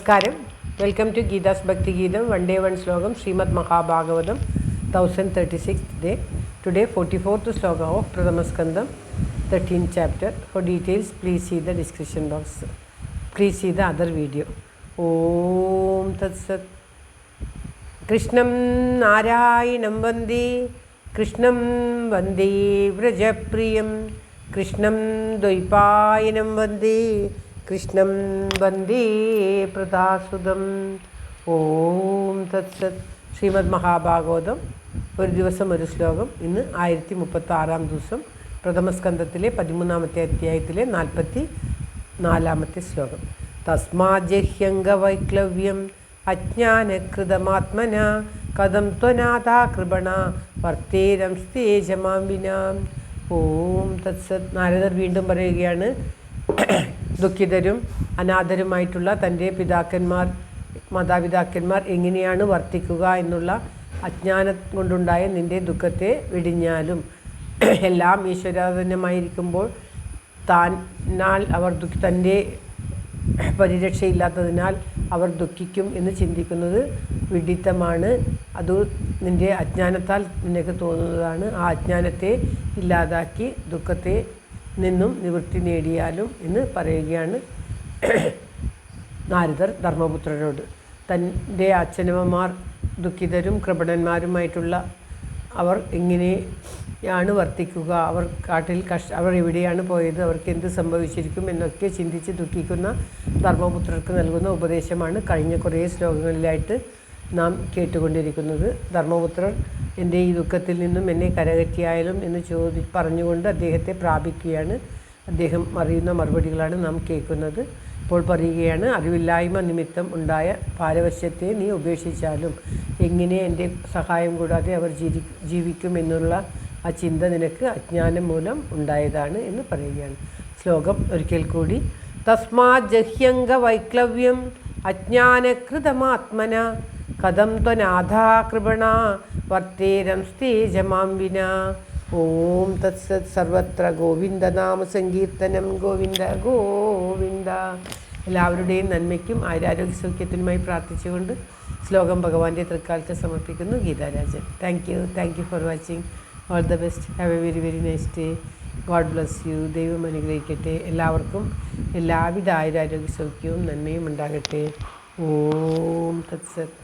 Namaskaram. Welcome to Gita's Bhakti Geetam, one day one slogam, Srimad Mahabhagavatam, 1036th day. Today, 44th sloka of Pradhamaskandam, 13th chapter. For details, please see the description box. Please see the other video. Om Tat Sat. Krishnam Narayanam Vande, Krishnam Vande Vrajapriyam, Krishnam Dvaipayanam Vande, കൃഷ്ണം വന്ദേ പ്രദാസുതം. ഓം തത്സത്. ശ്രീമദ് മഹാഭാഗവതം ഒരു ദിവസം ഒരു ശ്ലോകം. ഇന്ന് 1036 ദിവസം, പ്രഥമസ്കന്ധത്തിലെ 13ാമത്തെ അധ്യായത്തിലെ 44ാമത്തെ ശ്ലോകം. തസ്മാജഹ്യംഗവൈക്ലവ്യം അജ്ഞാനകൃതമാത്മന കഥം ത്വനാഥാ കൃപണ വർത്തേരം സ്തേജമാം വിനാം. ഓം തത്സത്. നാരദർ വീണ്ടും പറയുകയാണ്, ദുഃഖിതരും അനാഥരുമായിട്ടുള്ള തൻ്റെ മാതാപിതാക്കന്മാർ എങ്ങനെയാണ് വർത്തിക്കുക എന്നുള്ള അജ്ഞാനം കൊണ്ടുണ്ടായ നിൻ്റെ ദുഃഖത്തെ വെടിഞ്ഞാലും എല്ലാം ഈശ്വരാധീനമായിരിക്കുമ്പോൾ അവർ തൻ്റെ പരിരക്ഷയില്ലാത്തതിനാൽ അവർ ദുഃഖിക്കും എന്ന് ചിന്തിക്കുന്നത് വിഡിത്തമാണ്. അത് നിൻ്റെ അജ്ഞാനത്താൽ നിനക്ക് തോന്നുന്നതാണ്. ആ അജ്ഞാനത്തെ ഇല്ലാതാക്കി ദുഃഖത്തെ നിന്നും നിവൃത്തി നേടിയാലും എന്ന് പറയുകയാണ് നാരദർ ധർമ്മപുത്രരോട്. തൻ്റെ അച്ഛനമ്മമാർ ദുഃഖിതരും കൃപണന്മാരുമായിട്ടുള്ള അവർ എങ്ങനെയാണ് വർത്തിക്കുക, അവർ കാട്ടിൽ അവർ എവിടെയാണ് പോയത്, അവർക്ക് എന്ത് സംഭവിച്ചിരിക്കും എന്നൊക്കെ ചിന്തിച്ച് ദുഃഖിക്കുന്ന ധർമ്മപുത്രർക്ക് നൽകുന്ന ഉപദേശമാണ് കഴിഞ്ഞ കുറേ ശ്ലോകങ്ങളിലായിട്ട് നാം കേട്ടുകൊണ്ടിരിക്കുന്നത്. ധർമ്മപുത്രർ എൻ്റെ ഈ ദുഃഖത്തിൽ നിന്നും എന്നെ കരകറ്റിയായാലും എന്ന് പറഞ്ഞുകൊണ്ട് അദ്ദേഹത്തെ പ്രാപിക്കുകയാണ്. അദ്ദേഹം അറിയുന്ന മറുപടികളാണ് നാം കേൾക്കുന്നത്. ഇപ്പോൾ പറയുകയാണ്, അറിവില്ലായ്മ നിമിത്തം ഉണ്ടായ പാരവശ്യത്തെ നീ ഉപേക്ഷിച്ചാലും എങ്ങനെ എൻ്റെ സഹായം കൂടാതെ അവർ ജീവിക്കും എന്നുള്ള ആ ചിന്ത നിനക്ക് അജ്ഞാനം മൂലം ഉണ്ടായതാണ് എന്ന് പറയുകയാണ്. ശ്ലോകം ഒരിക്കൽ കൂടി. തസ്മാത് ജഹ്യംഗ വൈക്ലവ്യം അജ്ഞാനകൃതമാത്മന കഥം ത്വനാഥാ കൃപണ വർത്തേരം സ്തേജമാം വിനാ. ഓം തത്സത്. സർവത്ര ഗോവിന്ദനാമ സങ്കീർത്തനം. ഗോവിന്ദ ഗോവിന്ദ. എല്ലാവരുടെയും നന്മയ്ക്കും ആരോഗ്യ സൗഖ്യത്തിനുമായി പ്രാർത്ഥിച്ചുകൊണ്ട് ശ്ലോകം ഭഗവാന്റെ തൃക്കാലത്ത് സമർപ്പിക്കുന്നു. Geetha Rajan. Thank you for watching. All the best. Have A very nice day. God bless you. ദൈവം അനുഗ്രഹിക്കട്ടെ. എല്ലാവർക്കും എല്ലാവിധ ആരോഗ്യ സൗഖ്യവും നന്മയും ഉണ്ടാകട്ടെ. ഓം തത്സത്.